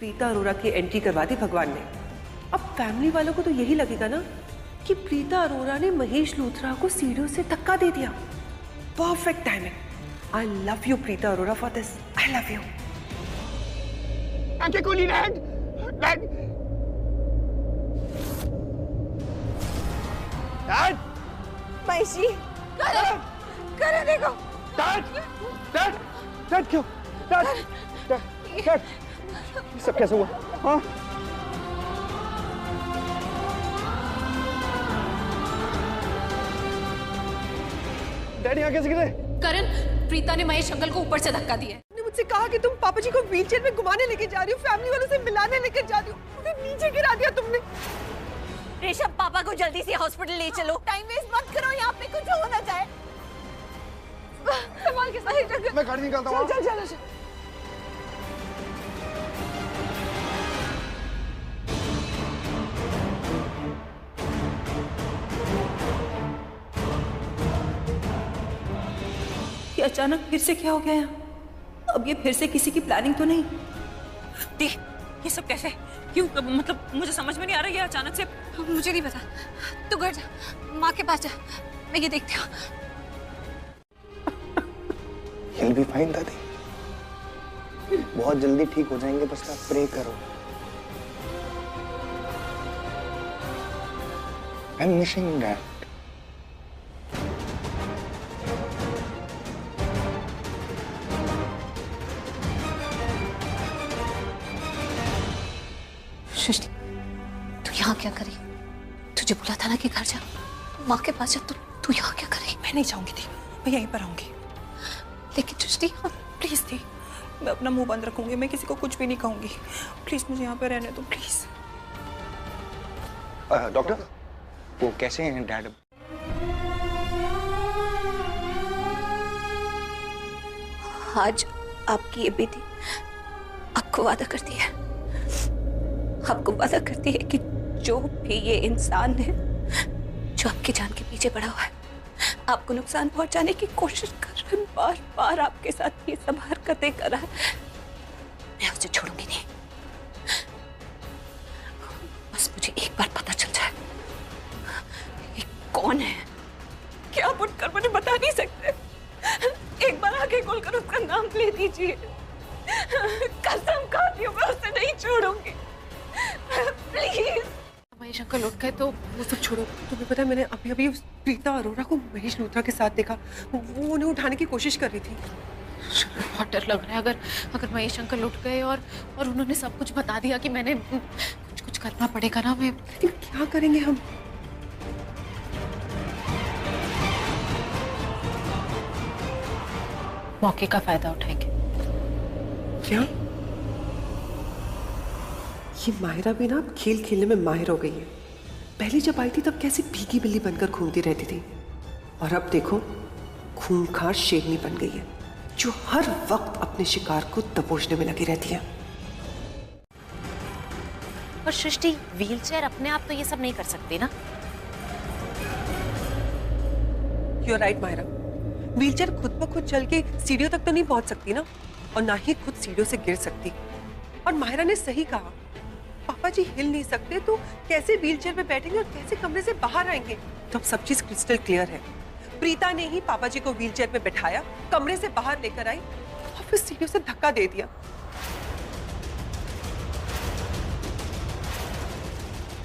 प्रीता अरोरा की एंट्री करवा दी भगवान ने। अब फैमिली वालों को तो यही लगेगा ना कि प्रीता अरोरा ने महेश लूथरा को सीढ़ियों से धक्का दे दिया। Perfect timing. I love you Preeta Arora for this. I love you. आंखें खोली डैड। डैड डैड महेशी करे देखो। डैड डैड डैड क्यों? डैड डैड डैड ये सब कैसे हुआ? हाँ डैड यहाँ कैसे गिरे? करण, प्रीता ने महेश अंकल को ऊपर से धक्का दिया है। मुझसे कहा कि तुम पापा जी को व्हीलचेयर में घुमाने लेके जा रही हो, फैमिली वालों से मिलाने लेके जा रही हो, फिर नीचे गिरा दिया तुमने। ऋषभ, पापा को जल्दी से हॉस्पिटल ले चलो। टाइम वेस्ट मत करो, यहाँ पे कुछ हो ना जाए। संभाल के सही जगह। मैं गाड़ी निकालता हूँ। चल चल चल। ये अचानक फिर से क्या हो गया है? अब ये फिर से किसी की प्लानिंग तो नहीं? दी, ये सब कैसे? क्यों? मतलब मुझे समझ में नहीं आ रहा, ये अचानक से। मुझे नहीं पता। तू घर जा, माँ के पास जा, मैं ये देखती हूँ। He'll be fine, दादी। बहुत जल्दी ठीक हो जाएंगे, बस आप प्रे करो। I'm missing Dad. सृष्टि, तू यहाँ क्या करी? तुझे बोला था ना कि घर जा, माँ के पास जा। तू यहाँ क्या करी? मैं नहीं जाऊंगी थी, मैं यहीं पर आऊंगी। लेकिन सृष्टि, प्लीज थी, मैं अपना मुंह बंद रखूंगी, मैं किसी को कुछ भी नहीं कहूंगी। प्लीज मुझे यहाँ पे रहने दो, प्लीज। डॉक्टर, वो कैसे हैं डैड? आज आपकी ये बेटी आपको वादा करती है, आपको वादा करती है कि जो भी ये इंसान है जो आपकी जान के पीछे पड़ा हुआ है, आपको नुकसान पहुंचाने की कोशिश कर रहा है, बार बार आपके साथ ये सब हरकतें कर रहा है, मैं उसे छोड़ूंगी नहीं। बस मुझे एक बार पता चल जाए ये कौन है। क्या आप उठकर मुझे बता नहीं सकते? एक बार आगे खोलकर उसका नाम ले दीजिए। कसम खाती हूँ, मैं उसे नहीं छोड़ूंगी, प्लीज। महेश अंकल उठ गए तो वो सब छोड़ो। तुम्हें पता है, मैंने अभी अभी उस प्रीता अरोरा को महेश लूथरा के साथ देखा। वो उन्हें उठाने की कोशिश कर रही थी। बहुत डर लग रहा है। अगर महेश अंकल उठ गए और उन्होंने सब कुछ बता दिया कि मैंने कुछ करना पड़ेगा ना। मैं लेकिन क्या करेंगे हम? मौके का फायदा उठाएंगे। क्या? ये माहिरा भी ना अब खेल खेलने में माहिर हो गई है। पहले जब आई थी तब कैसी भीगी बिल्ली बनकर घूमती रहती थी, और अब देखो खूंखार शेरनी बन गई है जो हर वक्त अपने शिकार को दबोचने में लगी रहती है। और सृष्टि, व्हीलचेयर अपने आप तो ये सब नहीं कर सकती ना। You are right Mahira, wheelchair खुद ब खुद चल के सीढ़ियों तक तो नहीं पहुंच सकती ना, और ना ही खुद सीढ़ियों से गिर सकती। और माहिरा ने सही कहा, पापा जी हिल नहीं सकते तो कैसे व्हीलचेयर पे बैठेंगे और कैसे कमरे से बाहर आएंगे? तो अब सब चीज क्रिस्टल क्लियर है। प्रीता ने ही पापा जी को व्हीलचेयर पे बैठाया, कमरे से बाहर लेकर आई और फिर सीढ़ियों से धक्का दे दिया।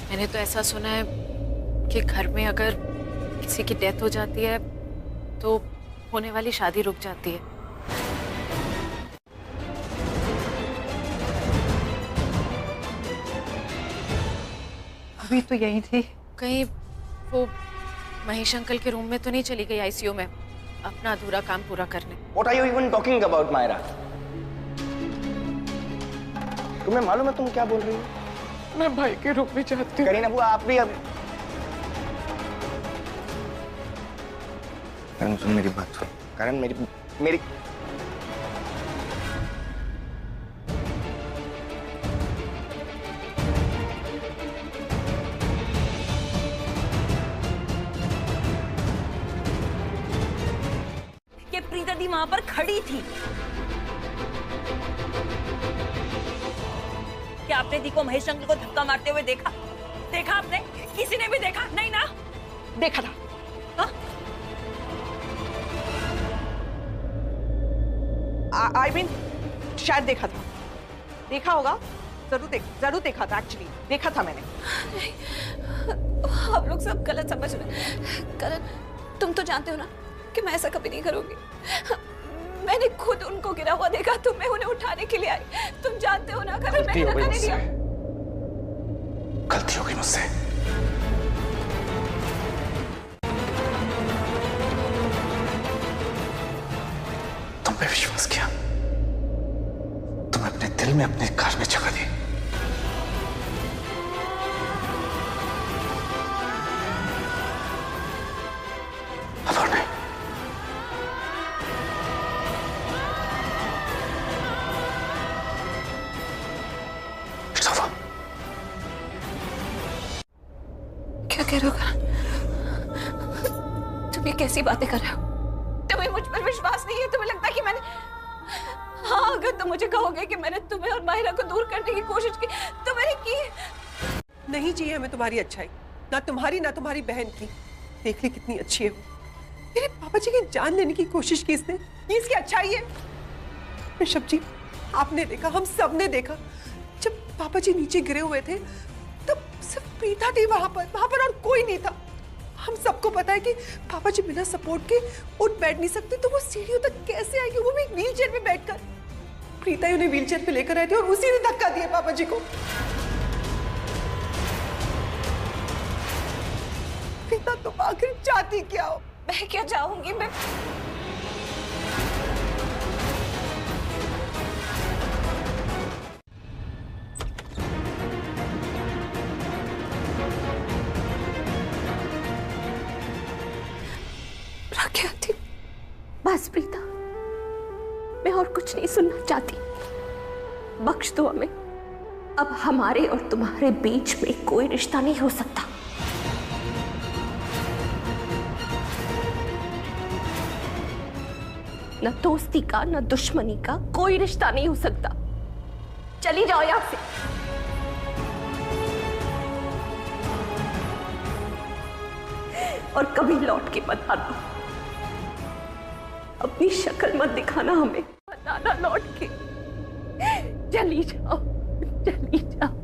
मैंने तो ऐसा सुना है कि घर में अगर किसी की डेथ हो जाती है तो होने वाली शादी रुक जाती है। अभी तो यही थी। कहीं वो महेश अंकल के रूम में तो नहीं चली गई आईसीयू में अपना अधूरा काम पूरा करने? What are you even talking about, Myra? तुम्हें मालूम है तुम क्या बोल रही हो? मैं भाई के रूप में चाहती हूँ। करीना बुआ, आप भी अब करण, सुन मेरी बात सुन। करण, मेरी कि प्रीता दी वहां पर खड़ी थी क्या आपने दी को महेश अंकल को धक्का मारते हुए देखा? देखा आपने? किसी ने भी देखा? नहीं ना? देखा था। आई मीन शायद देखा था, देखा होगा, जरूर देखा था। एक्चुअली देखा था मैंने। आप लोग सब गलत समझ रहे हैं। करण, तुम तो जानते हो ना कि मैं ऐसा कभी नहीं करूंगी। मैंने खुद उनको गिरा हुआ देखा तो मैं उन्हें उठाने के लिए आई। तुम जानते हो ना करण, मैंने धक्का नहीं दिया। गलती हो गई मुझसे। तुम पे विश्वास किया, तुम अपने दिल में अपने घर में जगह दी। अब और नहीं। It's over. क्या कह रहे हो करण? तुम ये कैसी बातें कर रहे हो? तुम्हें मुझ पर विश्वास नहीं है? तुम्हें लगता है कि मैंने... हाँ, अगर तुम मुझे कहोगे कि मैंने तुम्हें और माहिरा को दूर करने की कोशिश की तो मैंने की। नहीं चाहिए हमें तुम्हारी अच्छाई, ना तुम्हारी ना तुम्हारी बहन की। देख ली कितनी अच्छी है वो। मेरे पापा जी की जान लेने की कोशिश की इसने, ये इसकी अच्छाई है। ऋषभ जी, आपने देखा, हम सब ने देखा, जब पापा जी नीचे गिरे हुए थे तब सिर्फ प्रीता थी वहां पर और कोई नहीं था। हम सबको पता है कि पापा जी बिना सपोर्ट के उठ बैठ नहीं सकते, तो वो सीढ़ियों तक कैसे आएंगे, वो भी व्हील चेयर में बैठकर। प्रीता ही उन्हें व्हील चेयर पे लेकर आए थे और उसी ने धक्का दिया पापा जी को। प्रीता, तुम आखिर चाहती क्या हो? मैं क्या चाहूंगी? मैं राखी आती। बस प्रीता, मैं और कुछ नहीं सुनना चाहती। बख्श दो हमें। अब हमारे और तुम्हारे बीच में कोई रिश्ता नहीं हो सकता। न दोस्ती का न दुश्मनी का कोई रिश्ता नहीं हो सकता। चली जाओ यहां से। और कभी लौट के मत आना। अपनी शक्ल मत दिखाना हमें। मत आना लौट के। चली जाओ, चली जाओ।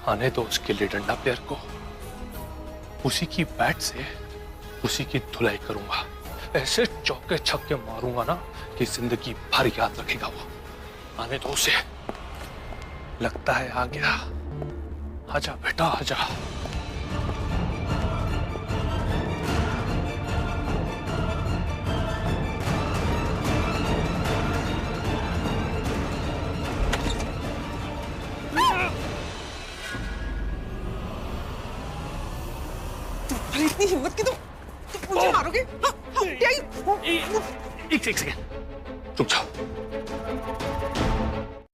आने दो उसके लिए डंडा प्लेयर को। उसी की बैट से उसी की धुलाई करूंगा। ऐसे चौके छक्के मारूंगा ना कि जिंदगी भर याद रखेगा वो। आने दो उसे। लगता है आ गया। आजा बेटा आजा। इतनी हिम्मत की तुम मुझे मारोगे? एक सेकंड, चुप जाओ।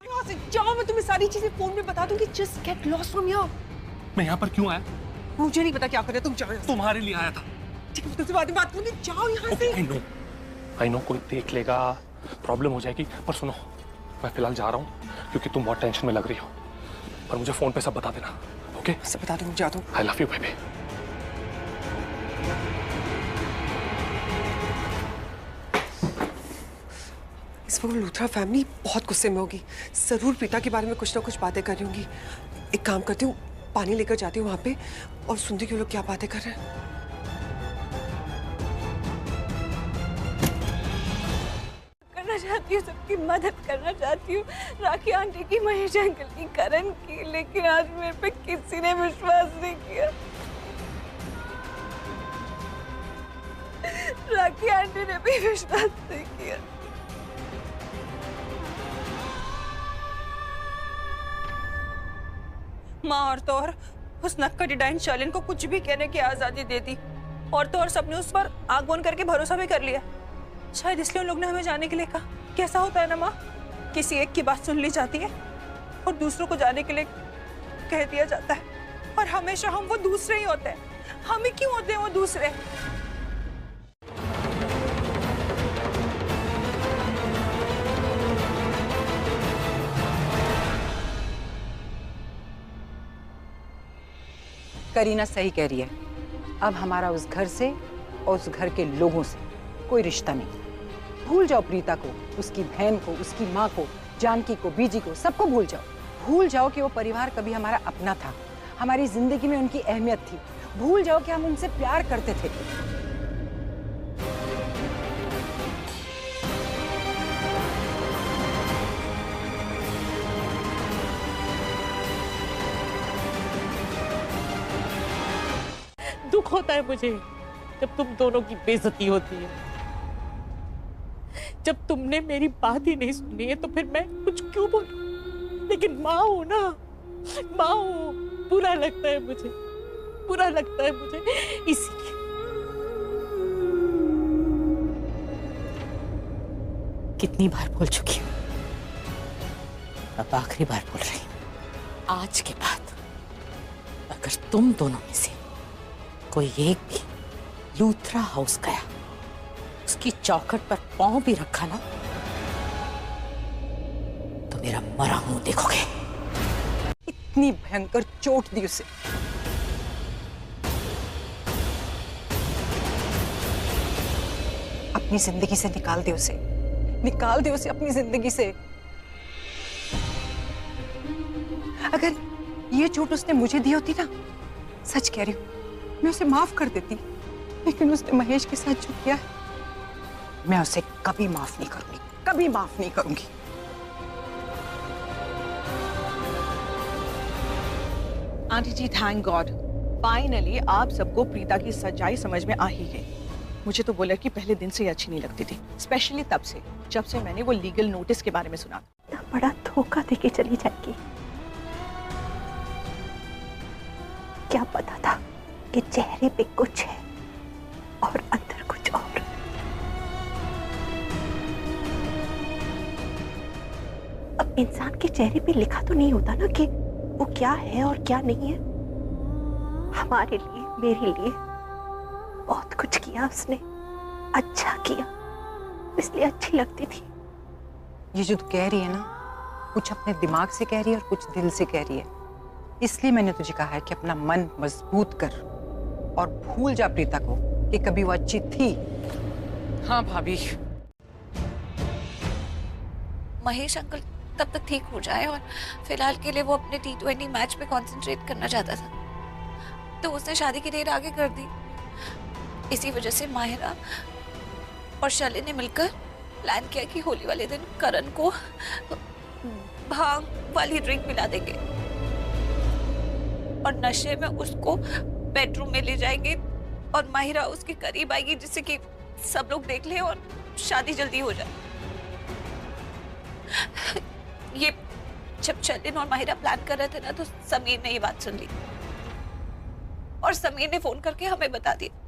यहाँ से जाओ, मैं तुम्हें सारी चीजें फोन में बता दूंगी। Just get lost from here. मैं यहाँ पर क्यों आया? मुझे नहीं पता क्या कर रहे हो, तुम जाओ यहाँ से। तुम्हारे लिए आया था। ठीक है, मैं तुमसे बाद में बात करूंगी। जाओ यहाँ से। आई नो कोई देख लेगा, प्रॉब्लम हो जाएगी। पर सुनो, मैं फिलहाल जा रहा हूँ क्योंकि तुम बहुत टेंशन में लग रही हो। पर मुझे फोन पे सब बता देना, ओके? सब बता दूंगी, जा दो। I love you baby. इस वक्त लूथरा फैमिली बहुत गुस्से में होगी। जरूर पिता के बारे में कुछ ना कुछ बातें कर रही होंगी। एक काम करती हूँ, पानी लेकर जाती हूँ वहां पे और सुनती हूँ लोग क्या बातें कर रहे हैं। करना चाहती हूँ, सबकी मदद करना चाहती हूँ। राखी आंटी की, महेश अंकल की, करण की, लेकिन आज मेरे पे किसी ने विश्वास नहीं किया। राखी आंटी ने भी विश्वास नहीं किया। माँ और तो और उस नक्कड़ी डाइन शालिन को कुछ भी कहने की आजादी दे दी, और तो और सबने उस पर आग बंद करके भरोसा भी कर लिया। शायद इसलिए उन लोग ने हमें जाने के लिए कहा। कैसा होता है ना माँ, किसी एक की बात सुन ली जाती है और दूसरों को जाने के लिए कह दिया जाता है, और हमेशा हम वो दूसरे ही होते हैं। हम ही क्यों होते हैं वो दूसरे? करीना सही कह रही है। अब हमारा उस घर से और उस घर के लोगों से कोई रिश्ता नहीं। भूल जाओ प्रीता को, उसकी बहन को, उसकी माँ को, जानकी को, बीजी को, सबको भूल जाओ। भूल जाओ कि वो परिवार कभी हमारा अपना था, हमारी जिंदगी में उनकी अहमियत थी। भूल जाओ कि हम उनसे प्यार करते थे। दुख होता है मुझे जब तुम दोनों की बेइज्जती होती है। जब तुमने मेरी बात ही नहीं सुनी है तो फिर मैं कुछ क्यों बोलूं? लेकिन माँ हो ना, माँ हो, बुरा लगता है मुझे, बुरा लगता है मुझे। इसीलिए कितनी बार बोल चुकी हूँ, अब आखिरी बार बोल रही हूँ। आज के बाद अगर तुम दोनों में से कोई एक भी लूथरा हाउस गया, उसकी चौखट पर पांव भी रखा ना, तो मेरा मरा मुंह देखोगे। इतनी भयंकर चोट दी उसे। अपनी जिंदगी से निकाल दे उसे, निकाल दे उसे अपनी जिंदगी से। अगर ये चोट उसने मुझे दी होती ना, सच कह रही हूं, मैं उसे माफ कर देती। लेकिन उसने महेश के साथ जो किया, मैं उसे कभी माफ नहीं करूंगी, कभी माफ नहीं करूंगी। आंटी जी, थैंक गॉड, फाइनली आप सबको प्रीता की सच्चाई समझ में आ ही गई। मुझे तो बोलर की पहले दिन से ही अच्छी नहीं लगती थी, स्पेशली तब से जब से मैंने वो लीगल नोटिस के बारे में सुना। बड़ा धोखा देके चली जाएगी। क्या पता था कि चेहरे पे कुछ है और अंदर कुछ और। अब इंसान के चेहरे पे लिखा तो नहीं होता ना कि वो क्या है और क्या नहीं है। हमारे लिए, मेरे लिए बहुत कुछ किया उसने, अच्छा किया, इसलिए अच्छी लगती थी। ये जो तू कह रही है ना, कुछ अपने दिमाग से कह रही है और कुछ दिल से कह रही है। इसलिए मैंने तुझे कहा है कि अपना मन मजबूत कर और भूल जा प्रीता को कि कभी वो अच्छी थी। हाँ भाभी। महेश अंकल तब तक ठीक हो जाए और फिलहाल के लिए वो अपने T20 मैच पे कंसंट्रेट करना चाहता था, तो उसने शादी की डेट आगे कर दी। इसी वजह से माहिरा और शालिन ने मिलकर प्लान किया कि होली वाले दिन करण को भांग वाली ड्रिंक पिला देंगे और नशे में उसको बेडरूम में ले जाएंगे और माहिरा उसके करीब आएगी, जिससे कि सब लोग देख ले और शादी जल्दी हो जाए। ये जब शालिन और माहिरा प्लान कर रहे थे ना, तो समीर ने ये बात सुन ली और समीर ने फोन करके हमें बता दिया।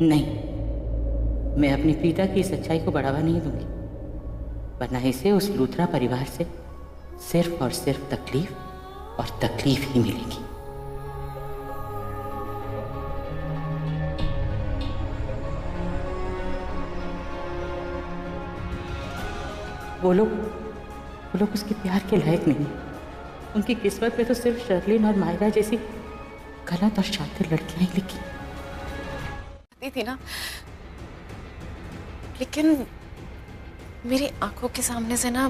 नहीं, मैं अपनी प्रीता की सच्चाई को बढ़ावा नहीं दूंगी, वरना इसे उस लूथरा परिवार से सिर्फ और सिर्फ तकलीफ और तकलीफ ही मिलेगी। वो लोग उसके प्यार के लायक नहीं। उनकी किस्मत में तो सिर्फ शर्लिन और मायरा जैसी गलत और शातिर लड़कियां ही लिखी थी ना, लेकिन मेरी आंखों के सामने से ना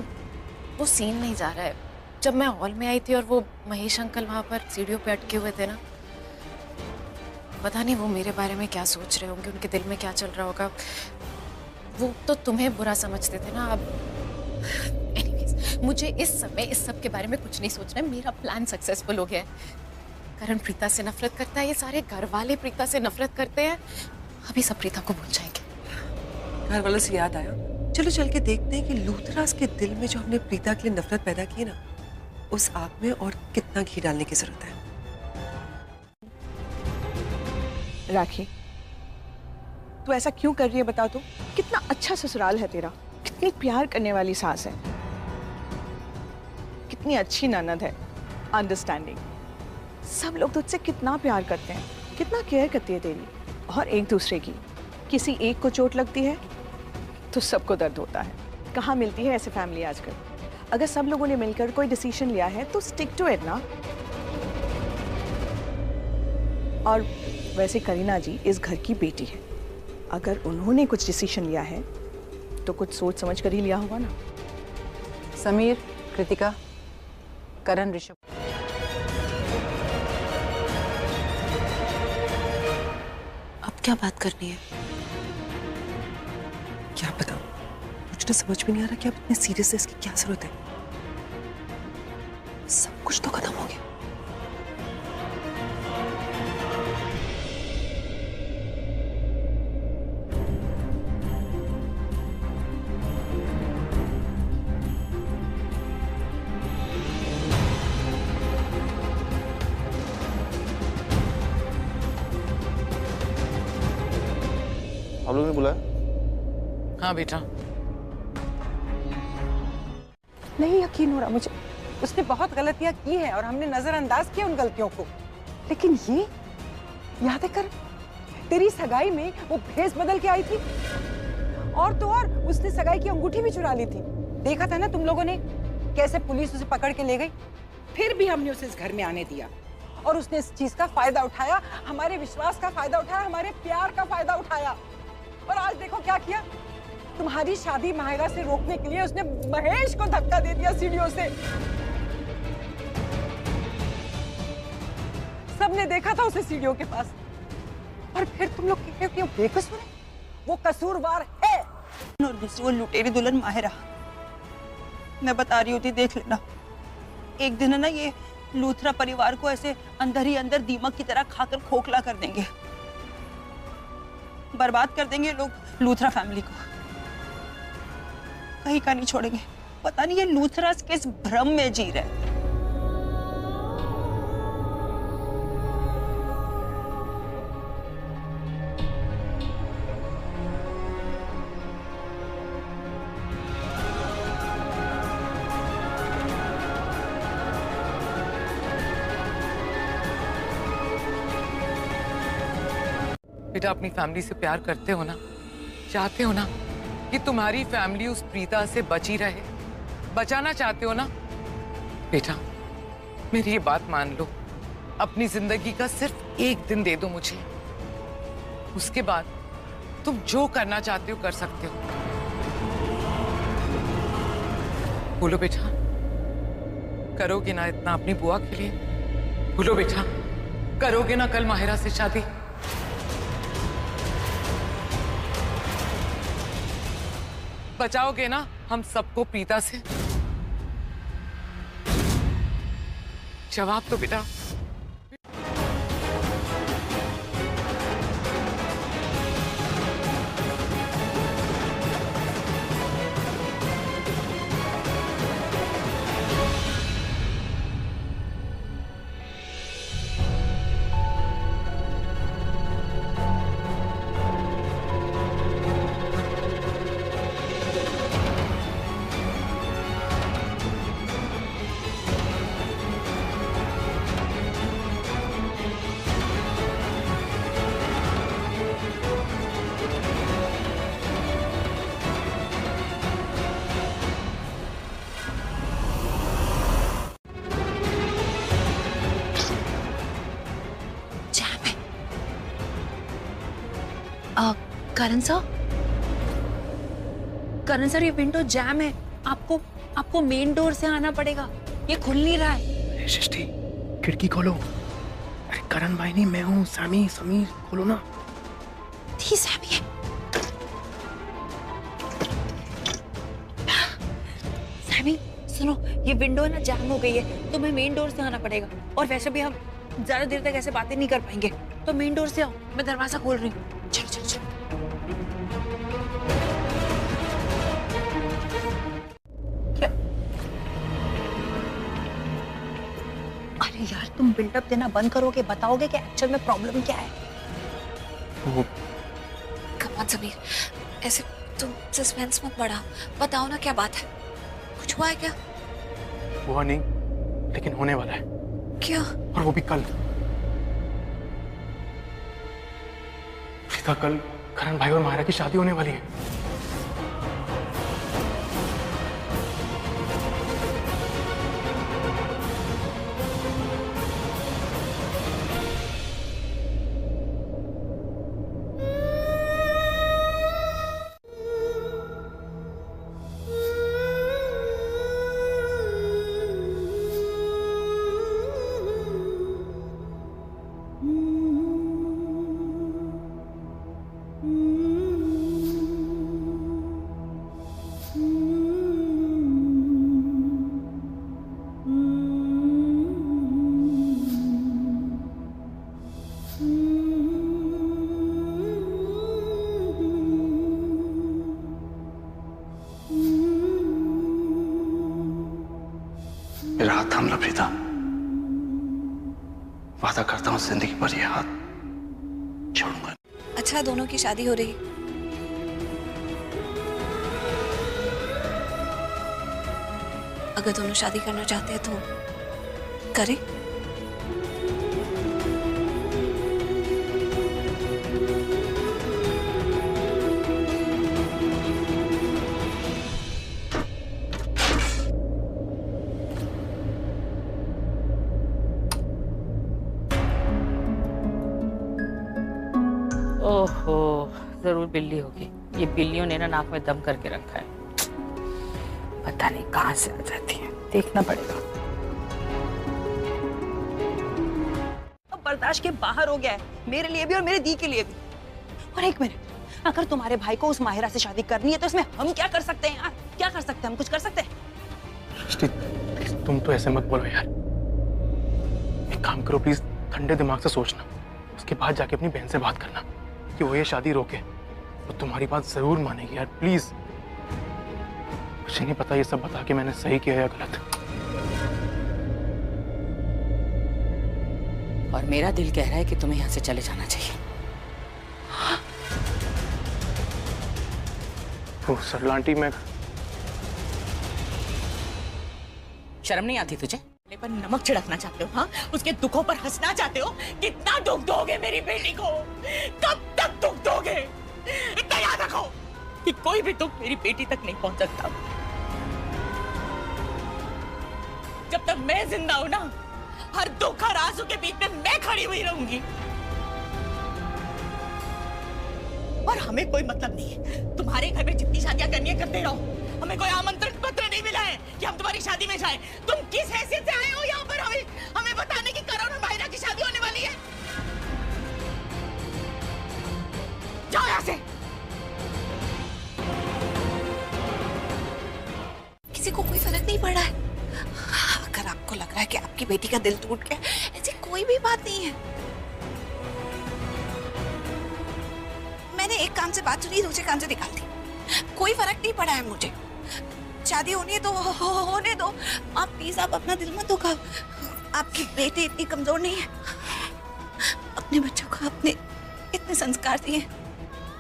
वो सीन नहीं जा रहा है। जब मैं हॉल में आई थी और वो महेश अंकल वहां पर सीढ़ियों पे अटके हुए थे ना, पता नहीं वो मेरे बारे में क्या सोच रहे होंगे, उनके दिल में क्या चल रहा होगा। वो तो तुम्हें बुरा समझते थे ना। अब एनीवेज, मुझे इस समय इस सब के बारे में कुछ नहीं सोचना है। मेरा प्लान सक्सेसफुल हो गया है। करण प्रीता से नफरत करता है, ये सारे घर वाले प्रीता से नफरत करते हैं। अभी सब प्रीता को भूल जाएंगे। घर वालों से याद आया, चलो चल के देखते हैं कि लूथरास के दिल में जो हमने प्रीता के लिए नफरत पैदा की ना, उस आग में और कितना घी डालने की जरूरत है। राखी, तू ऐसा क्यों कर रही है बता तो? कितना अच्छा ससुराल है तेरा, कितनी प्यार करने वाली सास है, कितनी अच्छी ननद है, अंडरस्टैंडिंग। सब लोग तुझसे कितना प्यार करते हैं, कितना केयर करती है तेरी और एक दूसरे की। किसी एक को चोट लगती है तो सबको दर्द होता है। कहाँ मिलती है ऐसे फैमिली आजकल? अगर सब लोगों ने मिलकर कोई डिसीजन लिया है तो स्टिक टू इट ना। और वैसे करीना जी इस घर की बेटी है, अगर उन्होंने कुछ डिसीजन लिया है तो कुछ सोच समझ कर ही लिया होगा ना। समीर, कृतिका, करण, ऋषभ, अब क्या बात करनी है? क्या बताऊं, मुझे तो समझ में नहीं आ रहा कि अब इतने सीरियस है, इसकी क्या जरूरत है। सब कुछ तो खत्म हो गया। आप लोगों ने बुलाया? हाँ बेटा। नहीं यकीन हो रहा मुझे। उसने बहुत गलतियां की हैं और हमने नजरअंदाज किया उन गलतियों को, लेकिन ये याद है कर, तेरी सगाई में वो भेस बदल के आई थी, और तो और उसने सगाई की अंगूठी भी चुरा ली थी। देखा था ना तुम लोगों ने कैसे पुलिस उसे पकड़ के ले गई। फिर भी हमने उसे इस घर में आने दिया और उसने इस चीज का फायदा उठाया, हमारे विश्वास का फायदा उठाया, हमारे प्यार का फायदा उठाया। और आज देखो क्या किया, तुम्हारी शादी माहिरा से रोकने के लिए उसने महेश को धक्का दे दिया सीढ़ियों से। सबने देखा था उसे सीढ़ियों के पास, और फिर तुम लोग कहते हो कि वो बेकसूर है, वो कसूरवार है। और दूसरी वो लुटेरी दुल्हन माहिरा, मैं बता रही होती देख लेना, एक दिन है ना ये लूथरा परिवार को ऐसे अंदर ही अंदर दीमक की तरह खाकर खोखला कर देंगे, बर्बाद कर देंगे लोग लूथरा फैमिली को, कहीं का नहीं छोड़ेंगे। पता नहीं ये लूथरास किस भ्रम में जी रहे। बेटा अपनी फैमिली से प्यार करते हो ना, चाहते हो ना कि तुम्हारी फैमिली उस प्रीता से बची रहे, बचाना चाहते हो ना? बेटा मेरी ये बात मान लो, अपनी जिंदगी का सिर्फ एक दिन दे दो मुझे, उसके बाद तुम जो करना चाहते हो कर सकते हो। बोलो बेटा, करोगे ना इतना अपनी बुआ के लिए? बोलो बेटा, करोगे ना कल माहिरा से शादी? बचाओगे ना हम सबको प्रीता से? जवाब तो बेटा। करण सर ये विंडो जैम है, आपको मेन डोर से आना पड़ेगा, ये खुल नहीं रहा है। सृष्टि, खिड़की खोलो। अरे करण भाई नहीं, मैं हूँ समीर, खोलो ना। सैमी है। सभी सुनो, ये विंडो है ना जैम हो गई है, तो हमें मेन डोर से आना पड़ेगा। और वैसे भी हम ज्यादा देर तक ऐसे बातें नहीं कर पाएंगे, तो मेन डोर से आओ, मैं दरवाजा खोल रही हूँ। चलो चलो चलो। क्या? अरे यार, तुम बिल्डअप देना बंद करोगे, बताओगे कि एक्चुअल में प्रॉब्लम क्या है? कम ऑन समीर, ऐसे तुम सस्पेंस मत बढ़ाओ, बताओ ना क्या बात है, कुछ हुआ है क्या? हुआ नहीं, लेकिन होने वाला है। क्या? और वो भी कल। प्रीता, कल करण भाई और मायरा की शादी होने वाली है। मेरा हाथ थाम लो प्रीता, वादा करता हूँ जिंदगी भर ये हाथ छोड़ूंगा। अच्छा, दोनों की शादी हो रही है। अगर दोनों शादी करना चाहते हैं तो करें। ओहो, जरूर बिल्ली होगी। ये बिल्लियों ने ना नाक में दम करके रखा है, पता नहीं कहाँ से आ जाती है, देखना पड़ेगा। अब बर्दाश्त के बाहर हो गया है, मेरे लिए भी और मेरे दी के लिए भी। और एक मिनट, अगर तुम्हारे भाई को उस माहिरा से शादी करनी है तो इसमें हम क्या कर सकते हैं यार? क्या कर सकते हैं हम? कुछ कर सकते हैं? सृष्टि, तुम तो ऐसे मत बोलो यार। एक काम करो प्लीज, ठंडे दिमाग से सोचना, उसके बाद जाके अपनी बहन से बात करना कि वो ये शादी रोके। वो तुम्हारी बात जरूर मानेगी यार, प्लीज। मुझे नहीं पता ये सब बता के मैंने सही किया या गलत। और मेरा दिल कह रहा है कि तुम्हें यहाँ से चले जाना चाहिए। तो सरला आंटी, मैं शर्म नहीं आती तुझे? पर नमक छिड़कना चाहते हो? हाँ, उसके दुखों पर हंसना चाहते हो? कितना दुख दोगे मेरी बेटी को? कब तक दुख दोगे? इतना याद रखो कि कोई भी दुख मेरी बेटी तक नहीं पहुंच सकता। जब तक मैं जिंदा हूं ना, हर दुख हर आंसू के बीच में मैं खड़ी हुई रहूंगी। और हमें कोई मतलब नहीं है, तुम्हारे घर में जितनी शादियां करनी है करते रहो। हमें कोई आमंत्रण पत्र नहीं मिला है कि हम तुम्हारी शादी में जाएं। तुम किस हैसियत से आए हो यहाँ पर हमें बताने की करण और माहिरा की शादी होने वाली है? जाओ यहाँ से। किसी को कोई फर्क नहीं पड़ रहा है। अगर आपको लग रहा है कि आपकी बेटी का दिल टूट गया, ऐसी कोई भी बात नहीं है। मैंने एक कान से बात सुनी, दूसरे कान से निकाल दी। कोई फर्क नहीं पड़ा है मुझे। शादी होनी है तो होने दो। आप प्लीज, आप अपना दिल मत दुखाओ। आपकी बेटी इतनी कमजोर नहीं है। अपने बच्चों को आपने इतने संस्कार दिए,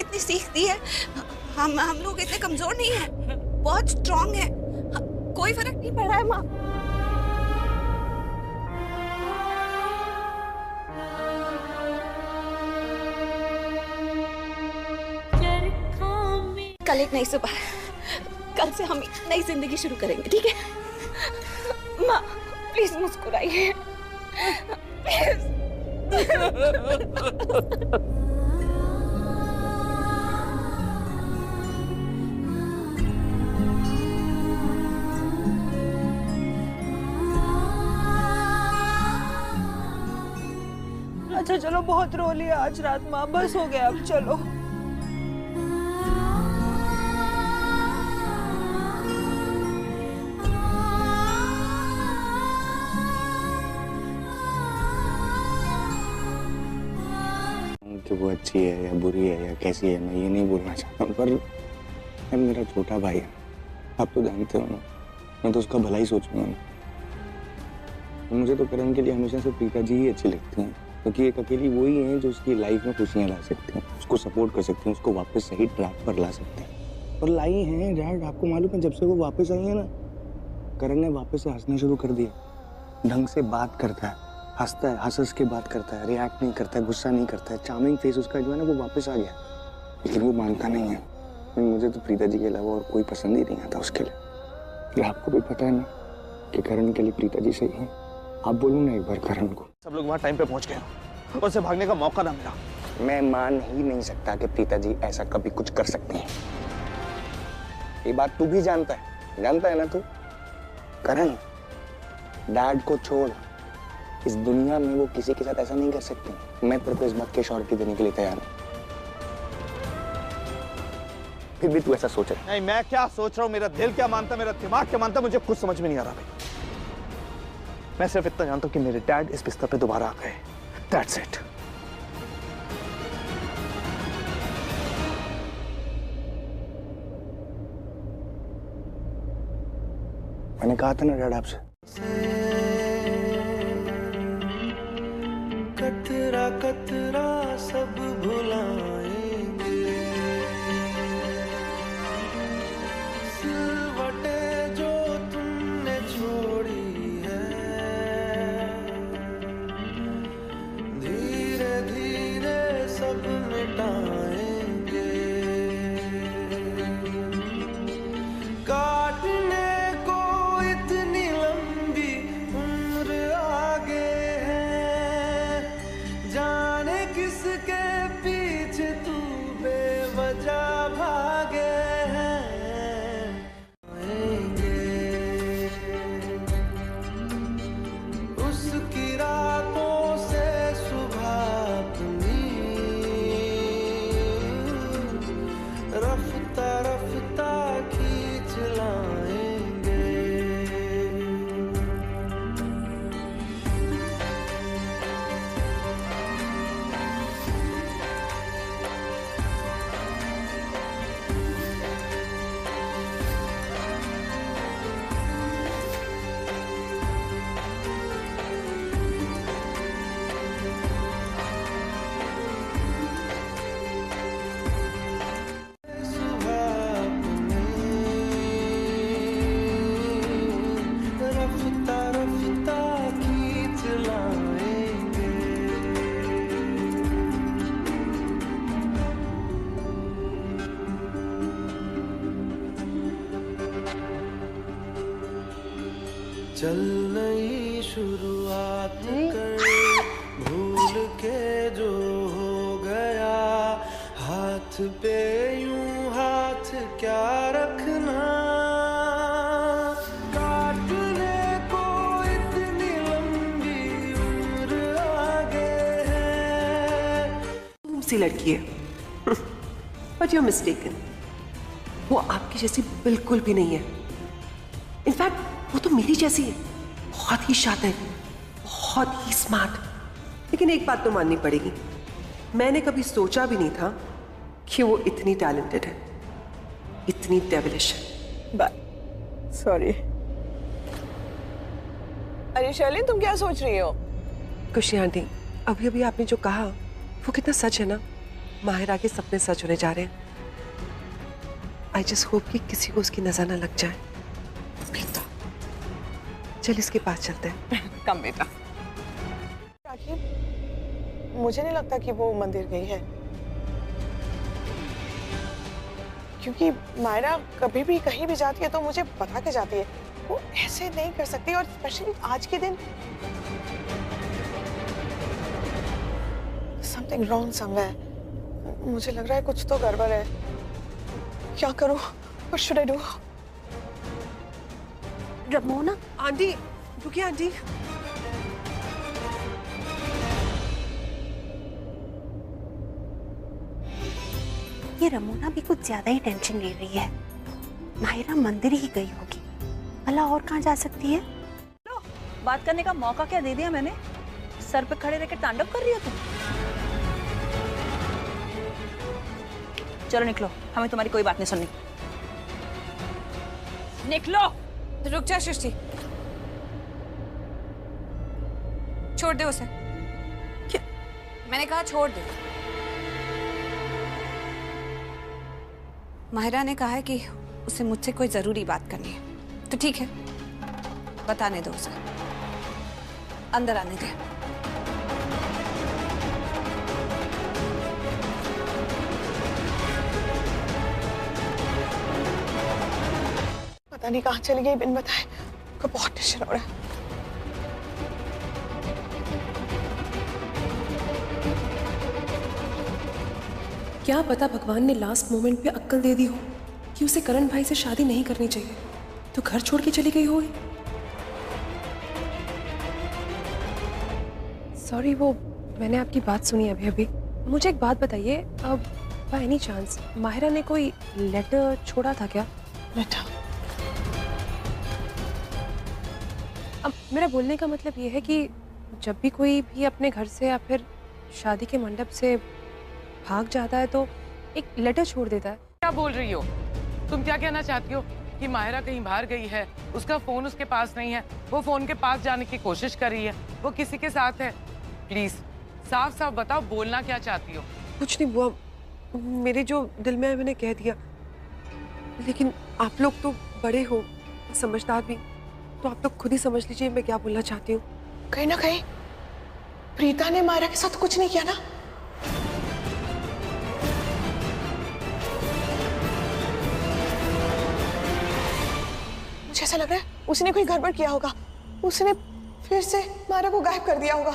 इतनी सीख दी है। हम लोग इतने कमजोर नहीं है, बहुत स्ट्रांग है। कोई फर्क नहीं पड़ रहा है माँ। कल एक नई सुबह है, कल से हम एक नई जिंदगी शुरू करेंगे, ठीक है? माँ प्लीज मुस्कुराइए, प्लीज। अच्छा चलो, बहुत रो लिया आज रात माँ, बस हो गया अब, चलो। वो अच्छी है या बुरी है या कैसी है, मैं ये नहीं बोलना चाहता हूँ, पर अब मेरा छोटा भाई है, आप तो जानते हो ना, मैं तो उसका भला ही सोचूंगा ना। मुझे तो करण के लिए हमेशा से प्रीता जी ही अच्छी लगती हैं, क्योंकि एक अकेली वो ही है जो उसकी लाइफ में खुशियाँ ला सकती हैं, उसको सपोर्ट कर सकती हैं, उसको वापस सही ट्रैक पर ला सकते हैं। और लाई हैं डैड, आपको मालूम है जब से वो वापस आई है ना, करण ने वापस से हंसना शुरू कर दिया, ढंग से बात करता है, हंसता है, हंस के बात करता है, रिएक्ट नहीं करता है, गुस्सा नहीं करता है, चार्मिंग फेस उसका जो है ना वो वापस आ गया। लेकिन वो मानता नहीं है, मुझे तो प्रीता जी के अलावा और कोई पसंद ही नहीं आता उसके लिए। आपको भी पता है ना कि करण के लिए प्रीता जी सही है। आप बोलो ना एक बार करण को। सब लोग वहाँ टाइम पे पहुंच गए और उसे भागने का मौका ना मिला। मैं मान ही नहीं सकता कि प्रीता जी ऐसा कभी कुछ कर सकती हैं। ये बात तू भी जानता है ना तू? करण, डैड को छोड़, इस दुनिया में वो किसी के साथ ऐसा नहीं कर सकती। मैं तेरे को इस बात की श्योरिटी देने के लिए तैयार हूँ। फिर भी तू ऐसा सोच रहा है? नहीं, मैं क्या सोच रहा हूँ, मेरा दिल क्या मानता, मेरा दिमाग क्या मानता, मुझे कुछ समझ में नहीं आ रहा भाई। मैं सिर्फ इतना जानता हूँ कि मेरे डैड इस बिस्तर पे दोबारा आ गए। That's it. मैंने कहा था ना डैड आपसे। कतरा कतरा सब भुलाएंगे, सिलवटे जो तुमने छोड़ी है, धीरे धीरे सब मिटाएंगे। काटने को इतनी लंबी उम्र आगे है, जाने किसके पीछे तू बेवजह भागे हैं। उसकी रातों से सुबह अपनी रफ्ता रफ्ता खींच लाएंगे। सुबह अपनी रफ्ता रफ्ता खींच लाएंगे। चल नई शुरुआत कर, भूल के जो हो गया, हाथ पे यूं हाथ क्या रखना। काटने को इतनी लंबी उम्र आगे है। तुम सी लड़की है, बट यू आर मिस्टेकन। वो आपकी जैसी बिल्कुल भी नहीं है। इनफैक्ट वो तो मेरी जैसी है, बहुत ही शातिर, बहुत ही स्मार्ट। लेकिन एक बात तो माननी पड़ेगी, मैंने कभी सोचा भी नहीं था कि वो इतनी टैलेंटेड है, इतनी डेविलिश है। सॉरी। अरे शर्लिन, तुम क्या सोच रही हो? खुशी आंटी, अभी अभी आपने जो कहा वो कितना सच है ना। माहिरा के सपने सच होने जा रहे हैं। आई जस्ट होप कि किसी को उसकी नजर ना लग जाए। चल इसके पास चलते हैं। कम बेटा। मुझे नहीं लगता कि वो मंदिर गई है, क्योंकि मायरा कभी भी कहीं भी जाती है तो मुझे बता के जाती है। वो ऐसे नहीं कर सकती, और स्पेशली आज के दिन। Something wrong somewhere. मुझे लग रहा है कुछ तो गड़बड़ है। क्या करूं? What should I do? Ramona, aunty रुकिए आंटी। ये रमोना भी कुछ ज्यादा ही टेंशन ले रही है। माहिरा मंदिर ही गई होगी, भला और कहाँ जा सकती है? बात करने का मौका क्या दे दिया मैंने? सर पे खड़े रहकर तांडव कर रही हो तुम? चलो निकलो, हमें तुम्हारी कोई बात नहीं सुननी। निकलो। रुक जा सृष्टि, छोड़ दे उसे। क्या? मैंने कहा छोड़ दे। माहिरा ने कहा है कि उसे मुझसे कोई जरूरी बात करनी है, तो ठीक है, बताने दो उसे, अंदर आने दे। पता नहीं कहाँ चली गई बिन बताए, को बहुत टेंशन हो रहा है। क्या पता भगवान ने लास्ट मोमेंट पे अक्ल दे दी हो कि उसे करण भाई से शादी नहीं करनी चाहिए, तो घर छोड़ के चली गई होगी। सॉरी, वो मैंने आपकी बात सुनी अभी अभी। मुझे एक बात बताइए, अब बाय एनी चांस माहिरा ने कोई लेटर छोड़ा था क्या? लेटर? अब मेरा बोलने का मतलब ये है कि जब भी कोई भी अपने घर से या फिर शादी के मंडप से भाग जाता है तो एक लेटर छोड़ देता है। क्या बोल रही हो तुम? क्या कहना चाहती हो कि माहिरा कहीं बाहर गई है, उसका फोन उसके पास नहीं है, वो फोन के पास जाने की कोशिश कर रही है, वो किसी के साथ है? प्लीज साफ साफ बताओ, बोलना क्या चाहती हो? कुछ नहीं बुआ, मेरे जो दिल में है मैंने कह दिया, लेकिन आप लोग तो बड़े हो, समझदार भी, तो आप लोग खुद ही समझ लीजिए मैं क्या बोलना चाहती हूँ। कहीं ना कहीं प्रीता ने माहिरा के साथ कुछ नहीं किया ना? मुझे ऐसा लग रहा है उसने कोई गड़बड़ किया होगा, उसने फिर से माहिरा को गायब कर दिया होगा।